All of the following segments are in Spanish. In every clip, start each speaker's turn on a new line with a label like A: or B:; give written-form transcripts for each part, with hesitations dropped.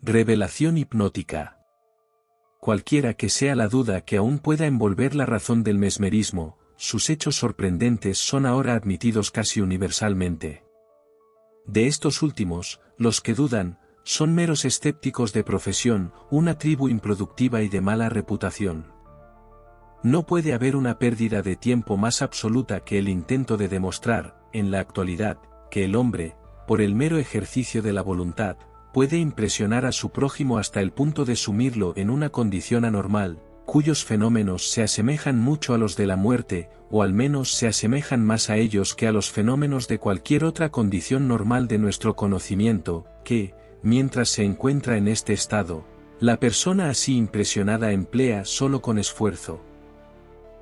A: Revelación hipnótica. Cualquiera que sea la duda que aún pueda envolver la razón del mesmerismo, sus hechos sorprendentes son ahora admitidos casi universalmente. De estos últimos, los que dudan, son meros escépticos de profesión, una tribu improductiva y de mala reputación. No puede haber una pérdida de tiempo más absoluta que el intento de demostrar, en la actualidad, que el hombre, por el mero ejercicio de la voluntad, puede impresionar a su prójimo hasta el punto de sumirlo en una condición anormal, cuyos fenómenos se asemejan mucho a los de la muerte, o al menos se asemejan más a ellos que a los fenómenos de cualquier otra condición normal de nuestro conocimiento, que, mientras se encuentra en este estado, la persona así impresionada emplea solo con esfuerzo.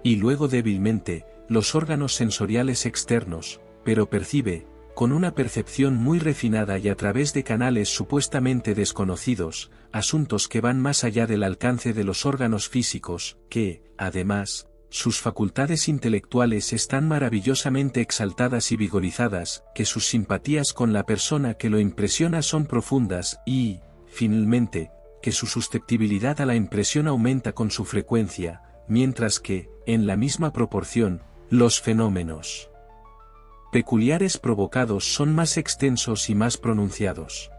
A: Y luego débilmente, los órganos sensoriales externos, pero percibe, con una percepción muy refinada y a través de canales supuestamente desconocidos, asuntos que van más allá del alcance de los órganos físicos, que, además, sus facultades intelectuales están maravillosamente exaltadas y vigorizadas, que sus simpatías con la persona que lo impresiona son profundas y, finalmente, que su susceptibilidad a la impresión aumenta con su frecuencia, mientras que, en la misma proporción, los fenómenos peculiares provocados son más extensos y más pronunciados.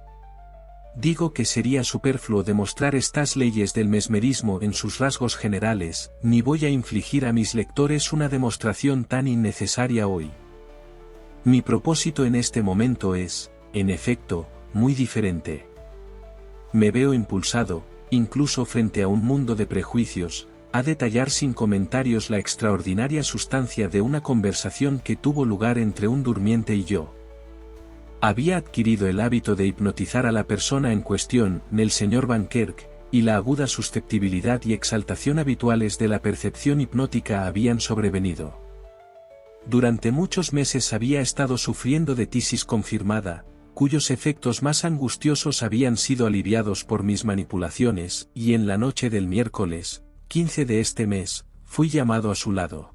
A: Digo que sería superfluo demostrar estas leyes del mesmerismo en sus rasgos generales, ni voy a infligir a mis lectores una demostración tan innecesaria hoy. Mi propósito en este momento es, en efecto, muy diferente. Me veo impulsado, incluso frente a un mundo de prejuicios, a detallar sin comentarios la extraordinaria sustancia de una conversación que tuvo lugar entre un durmiente y yo. Había adquirido el hábito de hipnotizar a la persona en cuestión, el señor Van Kirk, y la aguda susceptibilidad y exaltación habituales de la percepción hipnótica habían sobrevenido. Durante muchos meses había estado sufriendo de tisis confirmada, cuyos efectos más angustiosos habían sido aliviados por mis manipulaciones, y en la noche del miércoles 15 de este mes, fui llamado a su lado.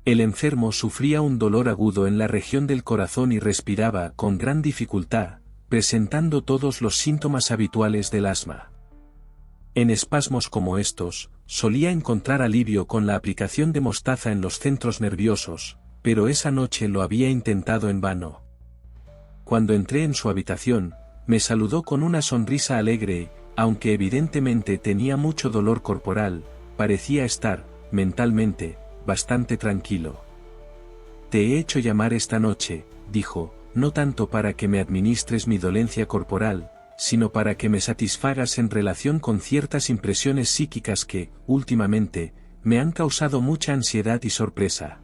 A: El enfermo sufría un dolor agudo en la región del corazón y respiraba con gran dificultad, presentando todos los síntomas habituales del asma. En espasmos como estos, solía encontrar alivio con la aplicación de mostaza en los centros nerviosos, pero esa noche lo había intentado en vano. Cuando entré en su habitación, me saludó con una sonrisa alegre, aunque evidentemente tenía mucho dolor corporal, parecía estar, mentalmente, bastante tranquilo. Te he hecho llamar esta noche, dijo, no tanto para que me administres mi dolencia corporal, sino para que me satisfagas en relación con ciertas impresiones psíquicas que, últimamente, me han causado mucha ansiedad y sorpresa.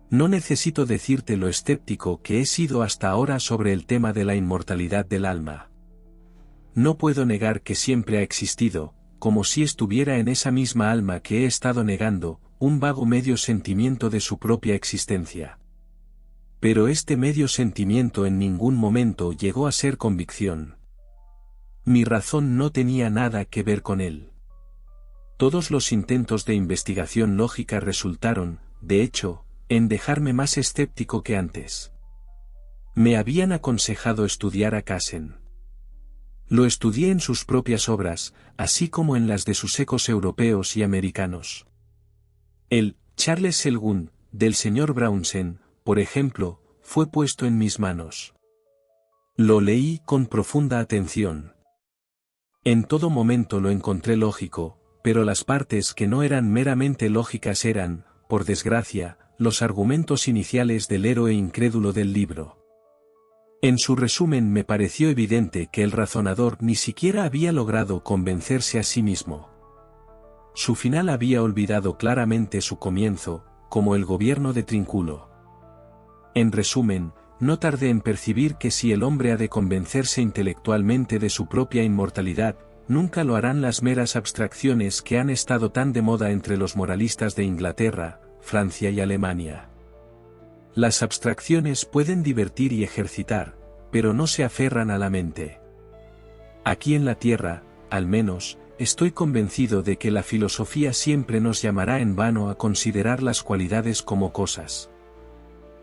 A: No necesito decirte lo escéptico que he sido hasta ahora sobre el tema de la inmortalidad del alma. No puedo negar que siempre ha existido, como si estuviera en esa misma alma que he estado negando, un vago medio sentimiento de su propia existencia. Pero este medio sentimiento en ningún momento llegó a ser convicción. Mi razón no tenía nada que ver con él. Todos los intentos de investigación lógica resultaron, de hecho, en dejarme más escéptico que antes. Me habían aconsejado estudiar a Cassen. Lo estudié en sus propias obras, así como en las de sus ecos europeos y americanos. El Charles Selgun, del señor Brownsen, por ejemplo, fue puesto en mis manos. Lo leí con profunda atención. En todo momento lo encontré lógico, pero las partes que no eran meramente lógicas eran, por desgracia, los argumentos iniciales del héroe incrédulo del libro. En su resumen me pareció evidente que el razonador ni siquiera había logrado convencerse a sí mismo. Su final había olvidado claramente su comienzo, como el gobierno de Trínculo. En resumen, no tardé en percibir que si el hombre ha de convencerse intelectualmente de su propia inmortalidad, nunca lo harán las meras abstracciones que han estado tan de moda entre los moralistas de Inglaterra, Francia y Alemania. Las abstracciones pueden divertir y ejercitar, pero no se aferran a la mente. Aquí en la Tierra, al menos, estoy convencido de que la filosofía siempre nos llamará en vano a considerar las cualidades como cosas.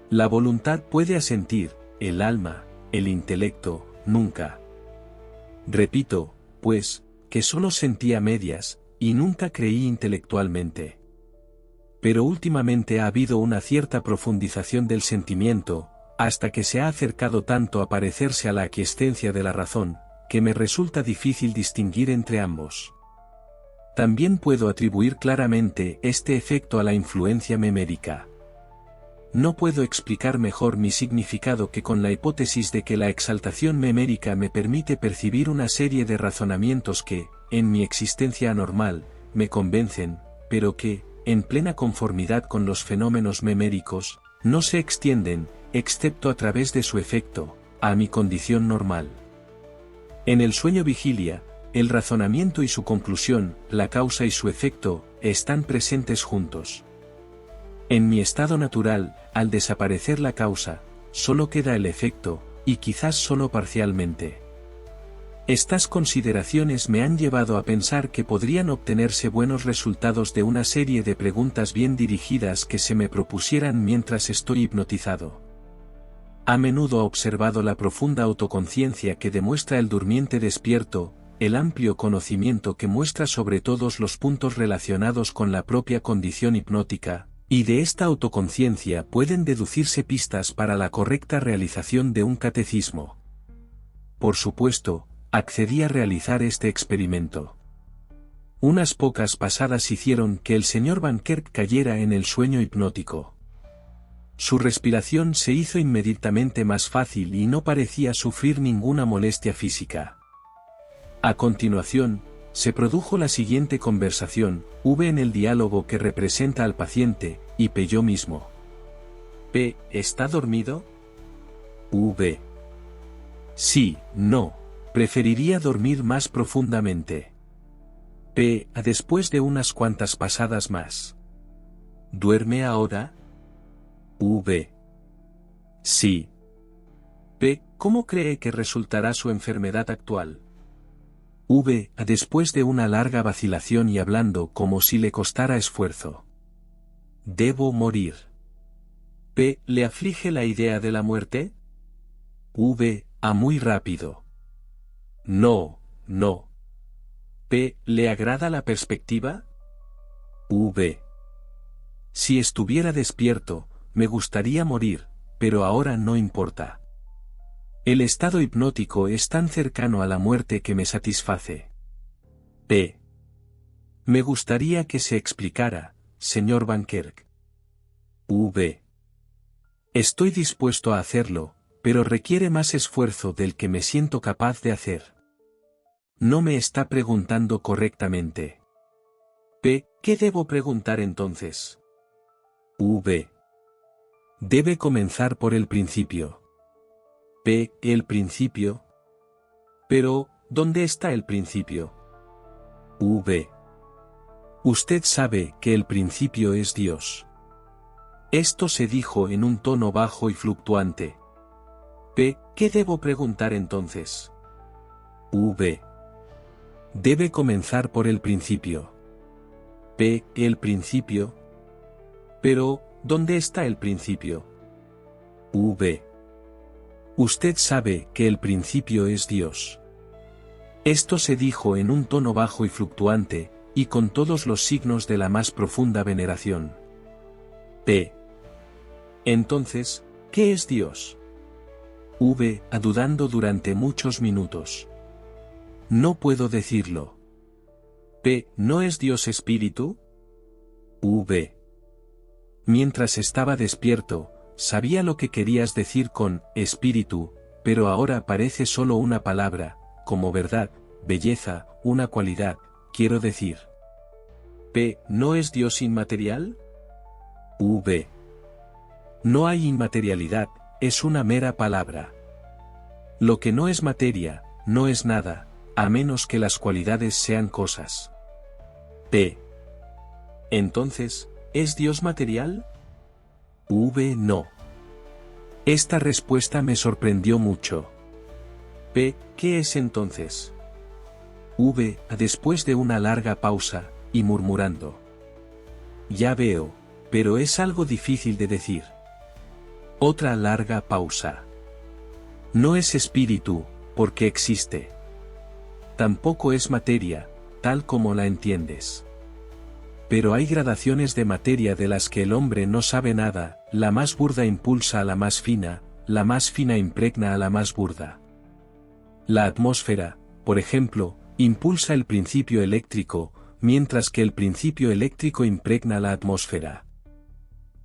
A: La voluntad puede asentir, el alma, el intelecto, nunca. Repito, pues, que solo sentía medias, y nunca creí intelectualmente. Pero últimamente ha habido una cierta profundización del sentimiento, hasta que se ha acercado tanto a parecerse a la aquiescencia de la razón, que me resulta difícil distinguir entre ambos. También puedo atribuir claramente este efecto a la influencia memérica. No puedo explicar mejor mi significado que con la hipótesis de que la exaltación memérica me permite percibir una serie de razonamientos que, en mi existencia anormal, me convencen, pero que, en plena conformidad con los fenómenos meméricos, no se extienden, excepto a través de su efecto, a mi condición normal. En el sueño vigilia, el razonamiento y su conclusión, la causa y su efecto, están presentes juntos. En mi estado natural, al desaparecer la causa, solo queda el efecto, y quizás solo parcialmente. Estas consideraciones me han llevado a pensar que podrían obtenerse buenos resultados de una serie de preguntas bien dirigidas que se me propusieran mientras estoy hipnotizado. A menudo he observado la profunda autoconciencia que demuestra el durmiente despierto, el amplio conocimiento que muestra sobre todos los puntos relacionados con la propia condición hipnótica, y de esta autoconciencia pueden deducirse pistas para la correcta realización de un catecismo. Por supuesto, accedí a realizar este experimento. Unas pocas pasadas hicieron que el señor Van Kerck cayera en el sueño hipnótico. Su respiración se hizo inmediatamente más fácil y no parecía sufrir ninguna molestia física. A continuación, se produjo la siguiente conversación, V en el diálogo que representa al paciente, y P yo mismo. P, ¿está dormido? V. Sí, no. Preferiría dormir más profundamente. P, después de unas cuantas pasadas más. ¿Duerme ahora? V. Sí. P, ¿cómo cree que resultará su enfermedad actual? V, después de una larga vacilación y hablando como si le costara esfuerzo. Debo morir. P, ¿le aflige la idea de la muerte? V, muy rápido. No, no. P, ¿le agrada la perspectiva? V. Si estuviera despierto, me gustaría morir, pero ahora no importa. El estado hipnótico es tan cercano a la muerte que me satisface. P. Me gustaría que se explicara, señor Van Kerck. V. Estoy dispuesto a hacerlo, pero requiere más esfuerzo del que me siento capaz de hacer. No me está preguntando correctamente. P. ¿Qué debo preguntar entonces? V. Debe comenzar por el principio. P. ¿El principio? Pero, ¿dónde está el principio? V. Usted sabe que el principio es Dios. Esto se dijo en un tono bajo y fluctuante. P. ¿Qué debo preguntar entonces? V. Debe comenzar por el principio. P. ¿El principio? Pero, ¿dónde está el principio? V. Usted sabe que el principio es Dios. Esto se dijo en un tono bajo y fluctuante, y con todos los signos de la más profunda veneración. P. Entonces, ¿qué es Dios? V. Dudando durante muchos minutos. No puedo decirlo. P. ¿No es Dios espíritu? V. Mientras estaba despierto, sabía lo que querías decir con espíritu, pero ahora parece solo una palabra, como verdad, belleza, una cualidad, quiero decir. P. ¿No es Dios inmaterial? V. No hay inmaterialidad, es una mera palabra. Lo que no es materia, no es nada, a menos que las cualidades sean cosas. P. Entonces, ¿es Dios material? V. No. Esta respuesta me sorprendió mucho. P. ¿Qué es entonces? V. Después de una larga pausa, y murmurando. Ya veo, pero es algo difícil de decir. Otra larga pausa. No es espíritu, porque existe. Tampoco es materia, tal como la entiendes. Pero hay gradaciones de materia de las que el hombre no sabe nada, la más burda impulsa a la más fina impregna a la más burda. La atmósfera, por ejemplo, impulsa el principio eléctrico, mientras que el principio eléctrico impregna la atmósfera.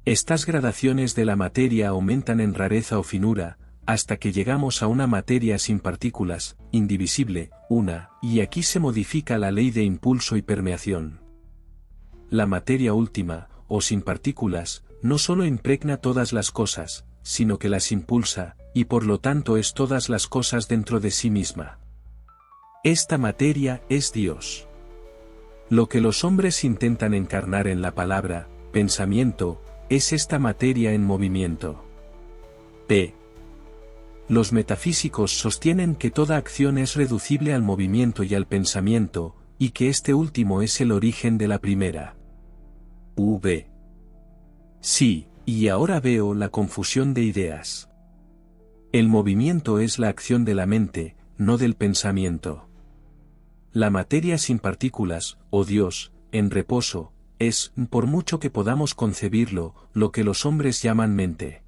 A: Estas gradaciones de la materia aumentan en rareza o finura, hasta que llegamos a una materia sin partículas, indivisible, una, y aquí se modifica la ley de impulso y permeación. La materia última, o sin partículas, no solo impregna todas las cosas, sino que las impulsa, y por lo tanto es todas las cosas dentro de sí misma. Esta materia es Dios. Lo que los hombres intentan encarnar en la palabra, pensamiento, es esta materia en movimiento. P. Los metafísicos sostienen que toda acción es reducible al movimiento y al pensamiento, y que este último es el origen de la primera. V. Sí, y ahora veo la confusión de ideas. El movimiento es la acción de la mente, no del pensamiento. La materia sin partículas, o Dios, en reposo, es, por mucho que podamos concebirlo, lo que los hombres llaman mente.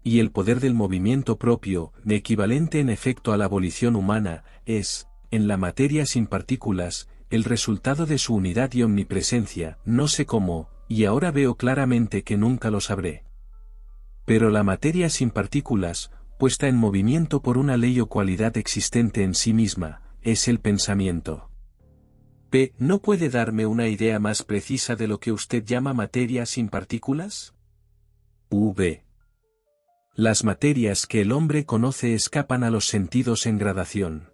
A: Y el poder del movimiento propio, equivalente en efecto a la abolición humana, es, en la materia sin partículas, el resultado de su unidad y omnipresencia, no sé cómo, y ahora veo claramente que nunca lo sabré. Pero la materia sin partículas, puesta en movimiento por una ley o cualidad existente en sí misma, es el pensamiento. P. ¿No puede darme una idea más precisa de lo que usted llama materia sin partículas? V. Las materias que el hombre conoce escapan a los sentidos en gradación.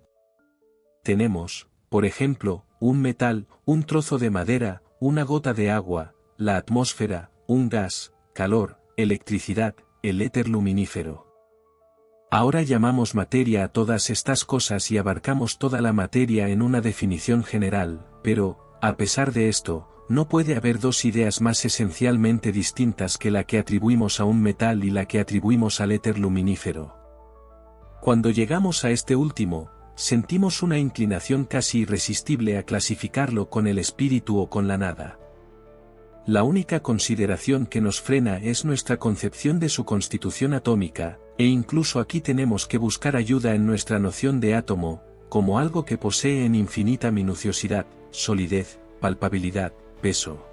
A: Tenemos, por ejemplo, un metal, un trozo de madera, una gota de agua, la atmósfera, un gas, calor, electricidad, el éter luminífero. Ahora llamamos materia a todas estas cosas y abarcamos toda la materia en una definición general, pero, a pesar de esto, no puede haber dos ideas más esencialmente distintas que la que atribuimos a un metal y la que atribuimos al éter luminífero. Cuando llegamos a este último, sentimos una inclinación casi irresistible a clasificarlo con el espíritu o con la nada. La única consideración que nos frena es nuestra concepción de su constitución atómica, e incluso aquí tenemos que buscar ayuda en nuestra noción de átomo, como algo que posee en infinita minuciosidad, solidez, palpabilidad, peso.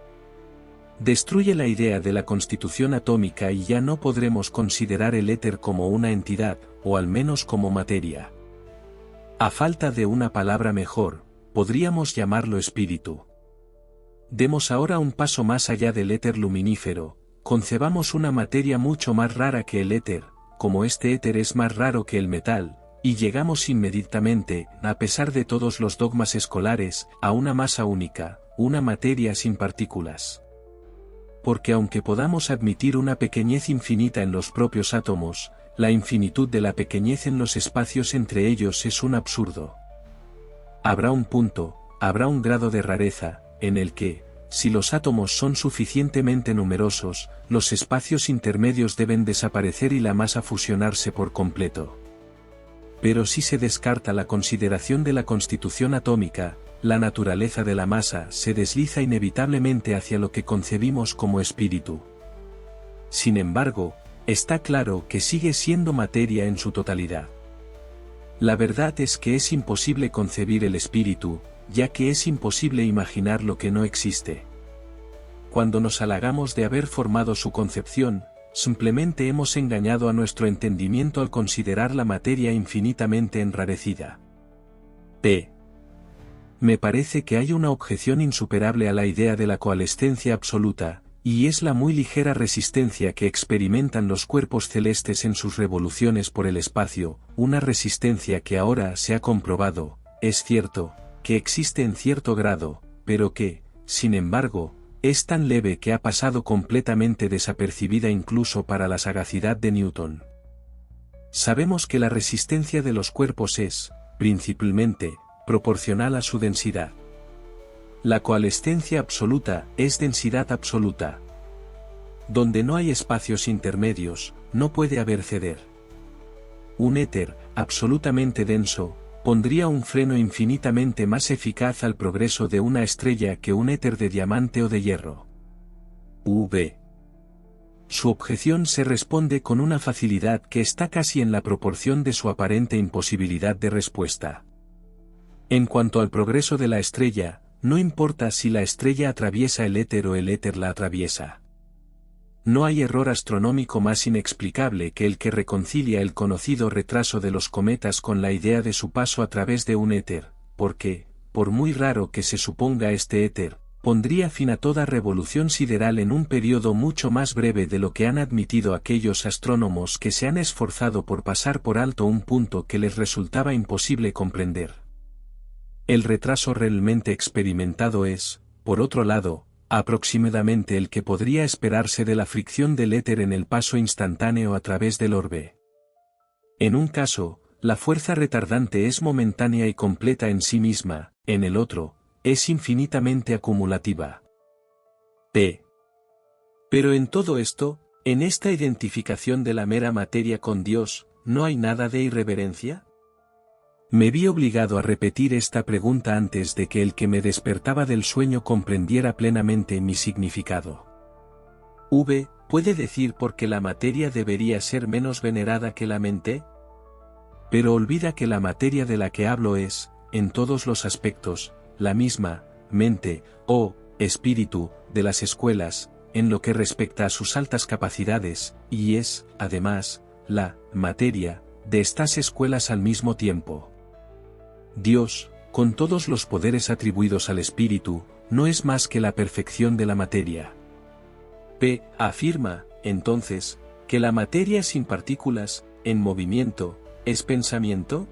A: Destruye la idea de la constitución atómica y ya no podremos considerar el éter como una entidad, o al menos como materia. A falta de una palabra mejor, podríamos llamarlo espíritu. Demos ahora un paso más allá del éter luminífero, concebamos una materia mucho más rara que el éter, como este éter es más raro que el metal, y llegamos inmediatamente, a pesar de todos los dogmas escolares, a una masa única, una materia sin partículas. Porque aunque podamos admitir una pequeñez infinita en los propios átomos, la infinitud de la pequeñez en los espacios entre ellos es un absurdo. Habrá un punto, habrá un grado de rareza, en el que, si los átomos son suficientemente numerosos, los espacios intermedios deben desaparecer y la masa fusionarse por completo. Pero si se descarta la consideración de la constitución atómica, la naturaleza de la masa se desliza inevitablemente hacia lo que concebimos como espíritu. Sin embargo, está claro que sigue siendo materia en su totalidad. La verdad es que es imposible concebir el espíritu, ya que es imposible imaginar lo que no existe. Cuando nos halagamos de haber formado su concepción, simplemente hemos engañado a nuestro entendimiento al considerar la materia infinitamente enrarecida. P. Me parece que hay una objeción insuperable a la idea de la coalescencia absoluta, y es la muy ligera resistencia que experimentan los cuerpos celestes en sus revoluciones por el espacio, una resistencia que ahora se ha comprobado, es cierto, que existe en cierto grado, pero que, sin embargo, es tan leve que ha pasado completamente desapercibida incluso para la sagacidad de Newton. Sabemos que la resistencia de los cuerpos es, principalmente, proporcional a su densidad. La coalescencia absoluta es densidad absoluta. Donde no hay espacios intermedios, no puede haber ceder. Un éter, absolutamente denso, pondría un freno infinitamente más eficaz al progreso de una estrella que un éter de diamante o de hierro. V. Su objeción se responde con una facilidad que está casi en la proporción de su aparente imposibilidad de respuesta. En cuanto al progreso de la estrella, no importa si la estrella atraviesa el éter o el éter la atraviesa. No hay error astronómico más inexplicable que el que reconcilia el conocido retraso de los cometas con la idea de su paso a través de un éter, porque, por muy raro que se suponga este éter, pondría fin a toda revolución sideral en un periodo mucho más breve de lo que han admitido aquellos astrónomos que se han esforzado por pasar por alto un punto que les resultaba imposible comprender. El retraso realmente experimentado es, por otro lado, aproximadamente el que podría esperarse de la fricción del éter en el paso instantáneo a través del orbe. En un caso, la fuerza retardante es momentánea y completa en sí misma, en el otro, es infinitamente acumulativa. P. Pero en todo esto, en esta identificación de la mera materia con Dios, ¿no hay nada de irreverencia? Me vi obligado a repetir esta pregunta antes de que el que me despertaba del sueño comprendiera plenamente mi significado. V. ¿Puede decir por qué la materia debería ser menos venerada que la mente? Pero olvida que la materia de la que hablo es, en todos los aspectos, la misma, mente, o espíritu, de las escuelas, en lo que respecta a sus altas capacidades, y es, además, la materia, de estas escuelas al mismo tiempo. Dios, con todos los poderes atribuidos al espíritu, no es más que la perfección de la materia. P. Afirma, entonces, que la materia sin partículas, en movimiento, ¿es pensamiento?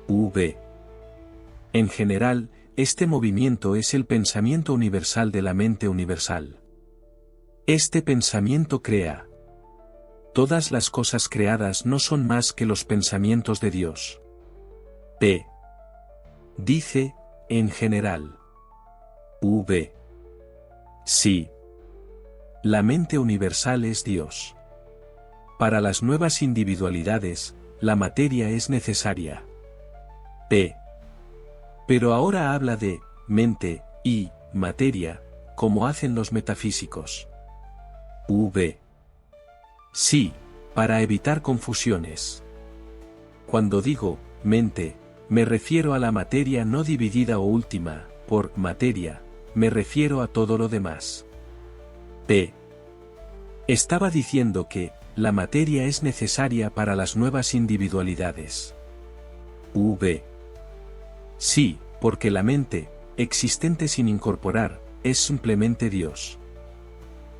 A: V. En general, este movimiento es el pensamiento universal de la mente universal. Este pensamiento crea. Todas las cosas creadas no son más que los pensamientos de Dios. P. Dice, en general. V. Sí. La mente universal es Dios. Para las nuevas individualidades, la materia es necesaria. P. Pero ahora habla de mente y materia, como hacen los metafísicos. V. Sí, para evitar confusiones. Cuando digo mente, me refiero a la materia no dividida o última, por materia, me refiero a todo lo demás. P. Estaba diciendo que, la materia es necesaria para las nuevas individualidades. V. Sí, porque la mente, existente sin incorporar, es simplemente Dios.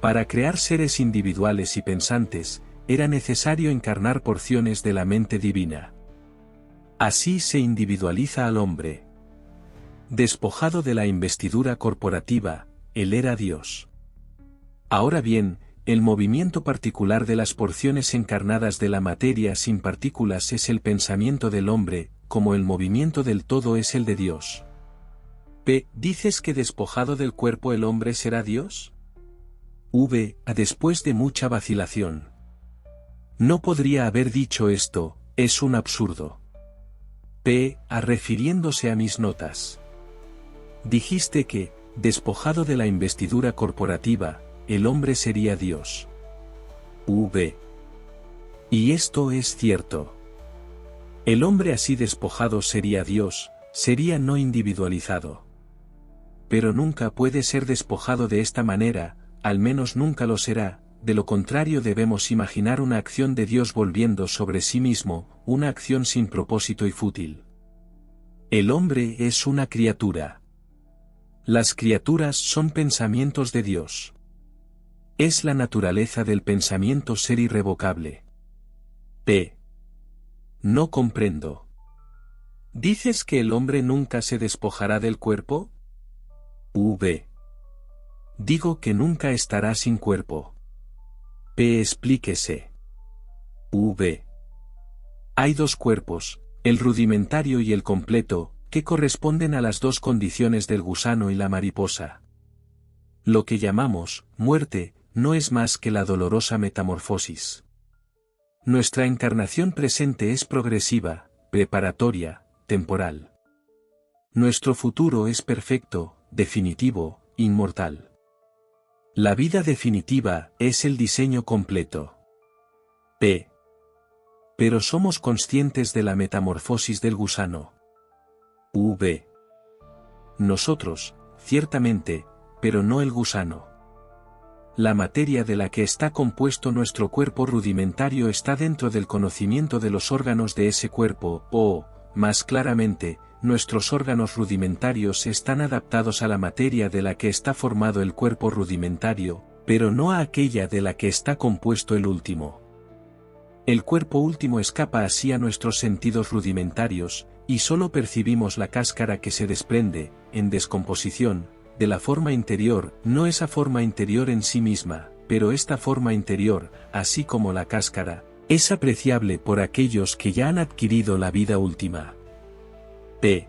A: Para crear seres individuales y pensantes, era necesario encarnar porciones de la mente divina. Así se individualiza al hombre. Despojado de la investidura corporativa, él era Dios. Ahora bien, el movimiento particular de las porciones encarnadas de la materia sin partículas es el pensamiento del hombre, como el movimiento del todo es el de Dios. P. ¿Dices que despojado del cuerpo el hombre será Dios? V. Después de mucha vacilación. No podría haber dicho esto, es un absurdo. P. Refiriéndose a mis notas. Dijiste que, despojado de la investidura corporativa, el hombre sería Dios. V. Y esto es cierto. El hombre así despojado sería Dios, sería no individualizado. Pero nunca puede ser despojado de esta manera, al menos nunca lo será, de lo contrario debemos imaginar una acción de Dios volviendo sobre sí mismo, una acción sin propósito y fútil. El hombre es una criatura. Las criaturas son pensamientos de Dios. Es la naturaleza del pensamiento ser irrevocable. P. No comprendo. ¿Dices que el hombre nunca se despojará del cuerpo? V. Digo que nunca estará sin cuerpo. P. Explíquese. V. Hay dos cuerpos, el rudimentario y el completo, que corresponden a las dos condiciones del gusano y la mariposa. Lo que llamamos muerte no es más que la dolorosa metamorfosis. Nuestra encarnación presente es progresiva, preparatoria, temporal. Nuestro futuro es perfecto, definitivo, inmortal. La vida definitiva es el diseño completo. P. Pero somos conscientes de la metamorfosis del gusano. V. Nosotros, ciertamente, pero no el gusano. La materia de la que está compuesto nuestro cuerpo rudimentario está dentro del conocimiento de los órganos de ese cuerpo, o, más claramente, nuestros órganos rudimentarios están adaptados a la materia de la que está formado el cuerpo rudimentario, pero no a aquella de la que está compuesto el último. El cuerpo último escapa así a nuestros sentidos rudimentarios, y solo percibimos la cáscara que se desprende, en descomposición, de la forma interior, no esa forma interior en sí misma, pero esta forma interior, así como la cáscara, es apreciable por aquellos que ya han adquirido la vida última. P.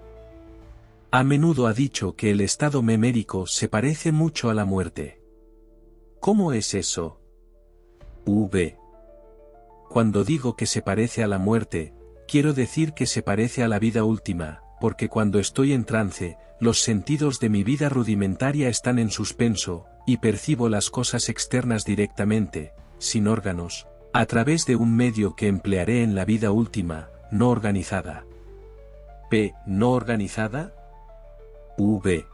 A: A menudo ha dicho que el estado memérico se parece mucho a la muerte. ¿Cómo es eso? V. Cuando digo que se parece a la muerte, quiero decir que se parece a la vida última, porque cuando estoy en trance, los sentidos de mi vida rudimentaria están en suspenso, y percibo las cosas externas directamente, sin órganos, a través de un medio que emplearé en la vida última, no organizada. P. ¿No organizada? V.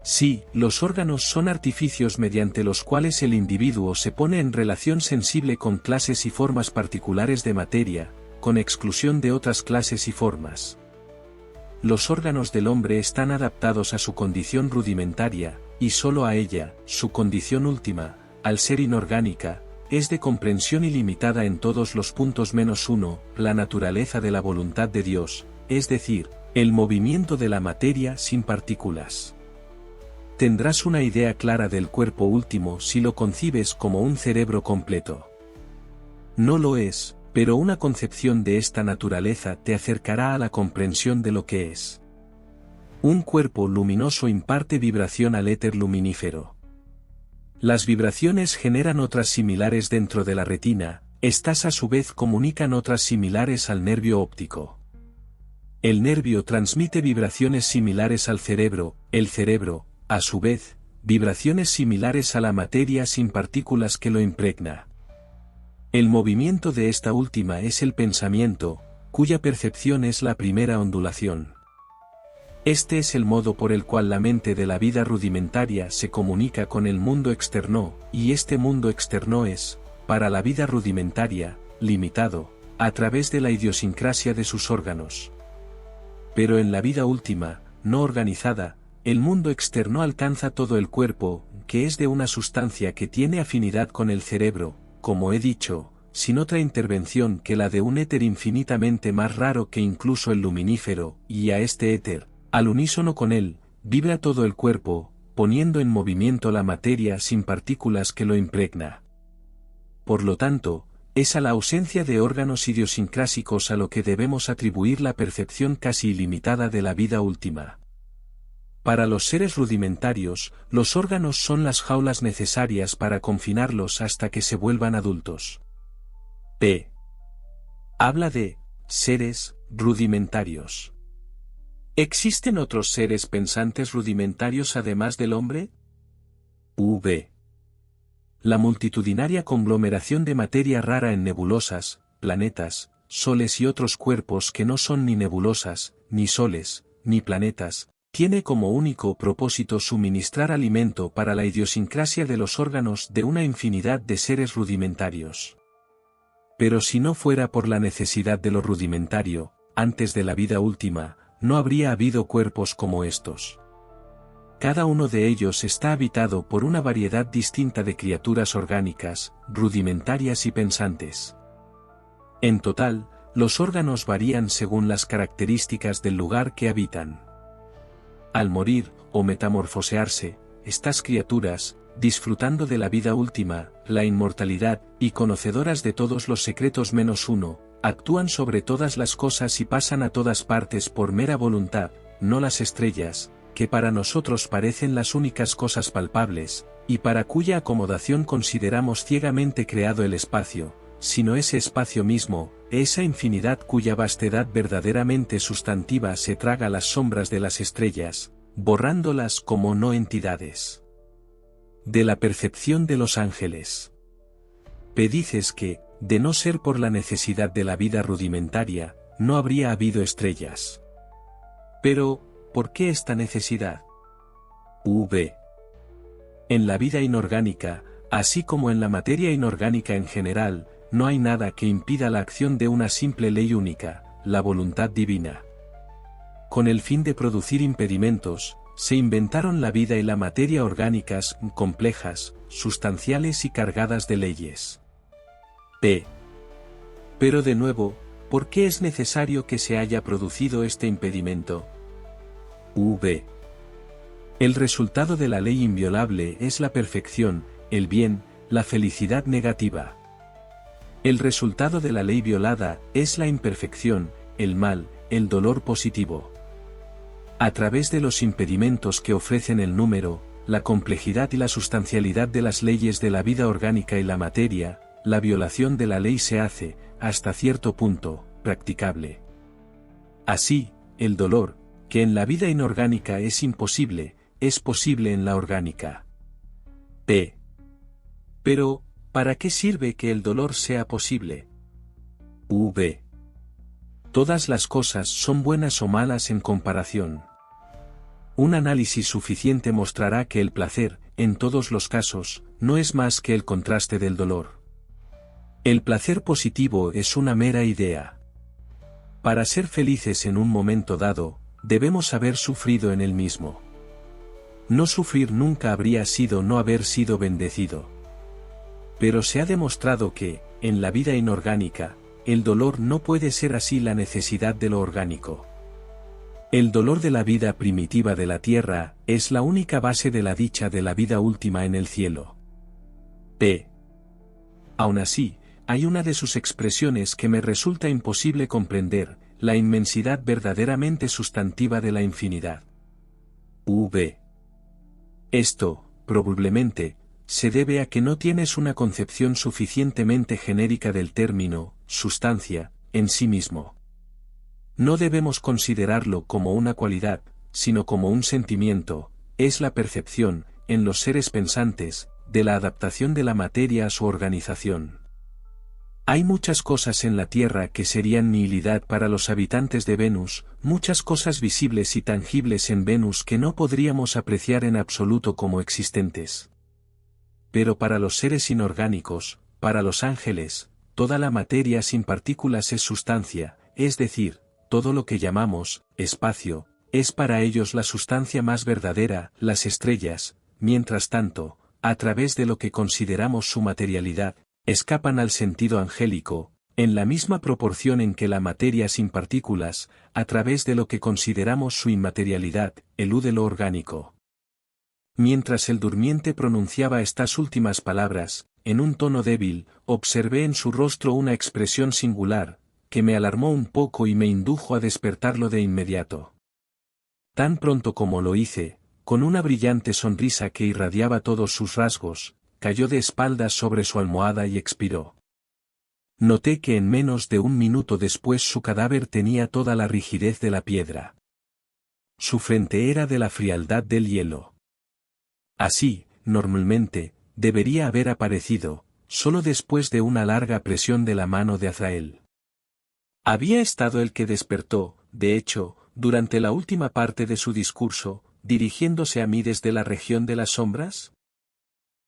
A: Sí, los órganos son artificios mediante los cuales el individuo se pone en relación sensible con clases y formas particulares de materia, con exclusión de otras clases y formas. Los órganos del hombre están adaptados a su condición rudimentaria, y solo a ella, su condición última, al ser inorgánica, es de comprensión ilimitada en todos los puntos menos uno, la naturaleza de la voluntad de Dios, es decir, el movimiento de la materia sin partículas. Tendrás una idea clara del cuerpo último si lo concibes como un cerebro completo. No lo es, pero una concepción de esta naturaleza te acercará a la comprensión de lo que es. Un cuerpo luminoso imparte vibración al éter luminífero. Las vibraciones generan otras similares dentro de la retina, estas a su vez comunican otras similares al nervio óptico. El nervio transmite vibraciones similares al cerebro, el cerebro, a su vez, vibraciones similares a la materia sin partículas que lo impregna. El movimiento de esta última es el pensamiento, cuya percepción es la primera ondulación. Este es el modo por el cual la mente de la vida rudimentaria se comunica con el mundo externo, y este mundo externo es, para la vida rudimentaria, limitado, a través de la idiosincrasia de sus órganos. Pero en la vida última, no organizada, el mundo externo alcanza todo el cuerpo, que es de una sustancia que tiene afinidad con el cerebro, como he dicho, sin otra intervención que la de un éter infinitamente más raro que incluso el luminífero, y a este éter, al unísono con él, vibra todo el cuerpo, poniendo en movimiento la materia sin partículas que lo impregna. Por lo tanto, es a la ausencia de órganos idiosincrásicos a lo que debemos atribuir la percepción casi ilimitada de la vida última. Para los seres rudimentarios, los órganos son las jaulas necesarias para confinarlos hasta que se vuelvan adultos. P. Habla de seres rudimentarios. ¿Existen otros seres pensantes rudimentarios además del hombre? V. La multitudinaria conglomeración de materia rara en nebulosas, planetas, soles y otros cuerpos que no son ni nebulosas, ni soles, ni planetas, tiene como único propósito suministrar alimento para la idiosincrasia de los órganos de una infinidad de seres rudimentarios. Pero si no fuera por la necesidad de lo rudimentario, antes de la vida última, no habría habido cuerpos como estos. Cada uno de ellos está habitado por una variedad distinta de criaturas orgánicas, rudimentarias y pensantes. En total, los órganos varían según las características del lugar que habitan. Al morir, o metamorfosearse, estas criaturas, disfrutando de la vida última, la inmortalidad, y conocedoras de todos los secretos menos uno, actúan sobre todas las cosas y pasan a todas partes por mera voluntad, no las estrellas, que para nosotros parecen las únicas cosas palpables, y para cuya acomodación consideramos ciegamente creado el espacio, sino ese espacio mismo, esa infinidad cuya vastedad verdaderamente sustantiva se traga las sombras de las estrellas, borrándolas como no entidades. De la percepción de los ángeles. P. dices que, de no ser por la necesidad de la vida rudimentaria, no habría habido estrellas. Pero, ¿por qué esta necesidad? V. En la vida inorgánica, así como en la materia inorgánica en general, no hay nada que impida la acción de una simple ley única, la voluntad divina. Con el fin de producir impedimentos, se inventaron la vida y la materia orgánicas, complejas, sustanciales y cargadas de leyes. P. Pero de nuevo, ¿por qué es necesario que se haya producido este impedimento? V. El resultado de la ley inviolable es la perfección, el bien, la felicidad negativa. El resultado de la ley violada es la imperfección, el mal, el dolor positivo. A través de los impedimentos que ofrecen el número, la complejidad y la sustancialidad de las leyes de la vida orgánica y la materia, la violación de la ley se hace, hasta cierto punto, practicable. Así, el dolor, que en la vida inorgánica es imposible, es posible en la orgánica. P. Pero, ¿para qué sirve que el dolor sea posible? V. Todas las cosas son buenas o malas en comparación. Un análisis suficiente mostrará que el placer, en todos los casos, no es más que el contraste del dolor. El placer positivo es una mera idea. Para ser felices en un momento dado, debemos haber sufrido en el mismo. No sufrir nunca habría sido no haber sido bendecido. Pero se ha demostrado que, en la vida inorgánica, el dolor no puede ser así la necesidad de lo orgánico. El dolor de la vida primitiva de la tierra es la única base de la dicha de la vida última en el cielo. P. Aún así, hay una de sus expresiones que me resulta imposible comprender, la inmensidad verdaderamente sustantiva de la infinidad. V. Esto, probablemente, se debe a que no tienes una concepción suficientemente genérica del término, sustancia, en sí mismo. No debemos considerarlo como una cualidad, sino como un sentimiento, es la percepción, en los seres pensantes, de la adaptación de la materia a su organización. Hay muchas cosas en la Tierra que serían nihilidad para los habitantes de Venus, muchas cosas visibles y tangibles en Venus que no podríamos apreciar en absoluto como existentes. Pero para los seres inorgánicos, para los ángeles, toda la materia sin partículas es sustancia, es decir, todo lo que llamamos espacio, es para ellos la sustancia más verdadera, las estrellas, mientras tanto, a través de lo que consideramos su materialidad, escapan al sentido angélico, en la misma proporción en que la materia sin partículas, a través de lo que consideramos su inmaterialidad, elude lo orgánico. Mientras el durmiente pronunciaba estas últimas palabras, en un tono débil, observé en su rostro una expresión singular, que me alarmó un poco y me indujo a despertarlo de inmediato. Tan pronto como lo hice, con una brillante sonrisa que irradiaba todos sus rasgos, cayó de espaldas sobre su almohada y expiró. Noté que en menos de un minuto después su cadáver tenía toda la rigidez de la piedra. Su frente era de la frialdad del hielo. Así, normalmente, debería haber aparecido, solo después de una larga presión de la mano de Azrael. Había estado el que despertó, de hecho, durante la última parte de su discurso, dirigiéndose a mí desde la región de las sombras.